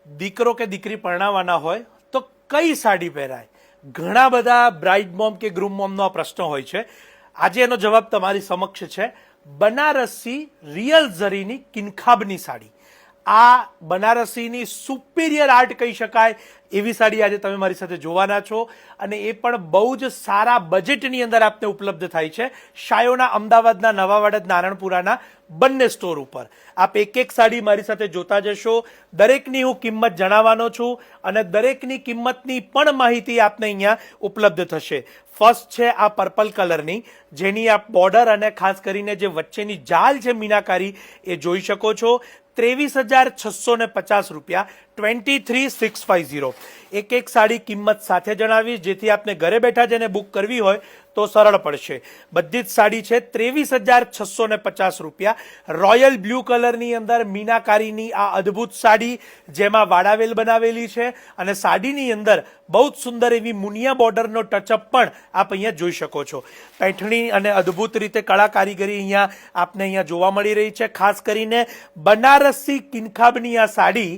દીકરો કે દીકરી પરણાવવાના હોય તો કઈ સાડી પહેરાય? ઘણા બધા બ્રાઇડ મોમ કે ગ્રૂમ મોમનો આ પ્રશ્ન હોય છે. આજે એનો જવાબ તમારી સમક્ષ છે. બનારસી રિયલ ઝરીની કિનખાબની સાડી, આ બનારસીની સુપિરિયર આર્ટ કહી શકાય એવી સાડી આજે તમે મારી સાથે જોવાના છો, અને એ પણ બહુ જ સારા બજેટની અંદર આપને ઉપલબ્ધ થાય છે શાયોના અમદાવાદના નવાવાડ નારણપુરાના બંને સ્ટોર ઉપર. આપ એક એક સાડી મારી સાથે જોતા જશો. દરેકની હું કિંમત જણાવવાનો છું અને દરેકની કિંમતની પણ માહિતી આપને અહીંયા ઉપલબ્ધ થશે. ફર્સ્ટ છે આ પર્પલ કલરની, જેની આ બોર્ડર અને ખાસ કરીને જે વચ્ચેની જાલ છે મીનાકારી એ જોઈ શકો છો. 23,650 રૂપિયા, 23,650. એક એક સાડી કિંમત સાથે જણાવીશ જેથી આપને ઘરે બેઠા જેને બુક કરવી હોય તો સરળ પડશે. બધી જ સાડી છે 23,650 રૂપિયા. રોયલ બ્લુ કલરની અંદર મીનાકારીની આ અદ્ભુત સાડી, જેમાં વાડાવેલ બનાવેલી છે અને સાડીની અંદર બહુ જ સુંદર એવી મુનિયા બોર્ડરનો ટચઅપ પણ આપ અહીંયા જોઈ શકો છો. પેઠણી અને અદ્ભુત રીતે કળા કારીગરી અહીંયા આપને અહીંયા જોવા મળી રહી છે. ખાસ કરીને બનારસી કિનખાબની આ સાડી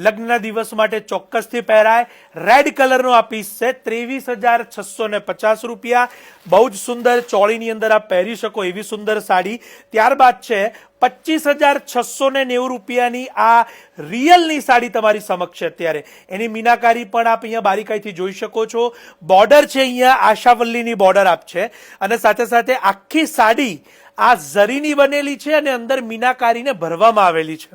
લગ્નના દિવસ માટે ચોક્કસથી પહેરાય. રેડ કલરનો આ પીસ છે, 23,650 રૂપિયા. બહુ જ સુંદર ચોળીની અંદર આપ પહેરી શકો એવી સુંદર સાડી. ત્યારબાદ છે 25,690 રૂપિયાની આ રિયલની સાડી તમારી સમક્ષ છે અત્યારે. એની મીનાકારી પણ આપ અહીંયા બારીકાઈથી જોઈ શકો છો. બોર્ડર છે અહીંયા આશાવલ્લીની બોર્ડર આપ છે, અને સાથે સાથે આખી સાડી આ ઝરીની બનેલી છે અને અંદર મીનાકારીને ભરવામાં આવેલી છે.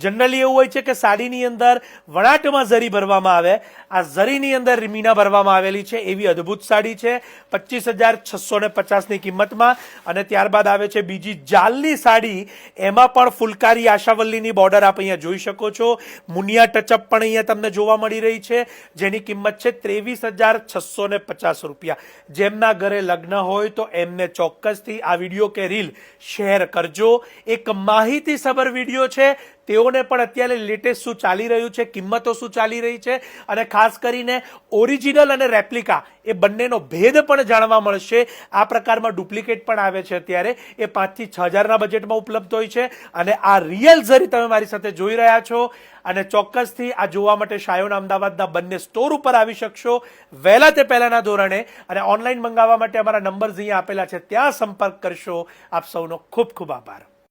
જનરલી એવું હોય છે કે સાડીની અંદર વણાટમાં ઝરી ભરવામાં આવે, આ ઝરીની અંદર મીના ભરવામાં આવેલી છે એવી અદ્ભુત સાડી છે 25,650ની કિંમતમાં. અને ત્યારબાદ આવે છે બીજી જાલની સાડી, એમાં પણ ફુલકારી આશાવલ્લીની બોર્ડર આપ અહીંયા જોઈ શકો છો. મુનિયા ટચઅપ પણ અહીંયા તમને જોવા મળી રહી છે, જેની કિંમત છે 23,650 રૂપિયા. જેમના ઘરે લગ્ન હોય તો એમને ચોક્કસથી આ વિડીયો કે રીલ શેર કરજો. એક માહિતીસભર વિડીયો છે. તેઓને પણ અત્યારે લેટેસ્ટ શું ચાલી રહ્યું છે, કિંમતો શું ચાલી રહી છે, અને ખાસ કરીને ઓરિજિનલ અને રેપ્લિકા એ બંનેનો ભેદ પણ જાણવા મળશે. આ પ્રકારમાં ડુપ્લિકેટ પણ આવે છે અત્યારે, એ 5 થી 6 હજારના બજેટમાં ઉપલબ્ધ હોય છે. અને આ રિયલ ઝરી તમે મારી સાથે જોઈ રહ્યા છો, અને ચોક્કસથી આ જોવા માટે શાયોના અમદાવાદના બંને સ્ટોર ઉપર આવી શકશો વહેલા તે પહેલાના ધોરણે. અને ઓનલાઈન મંગાવવા માટે અમારા નંબર્સ અહીંયા આપેલા છે, ત્યાં સંપર્ક કરશો. આપ સૌનો ખૂબ ખૂબ આભાર.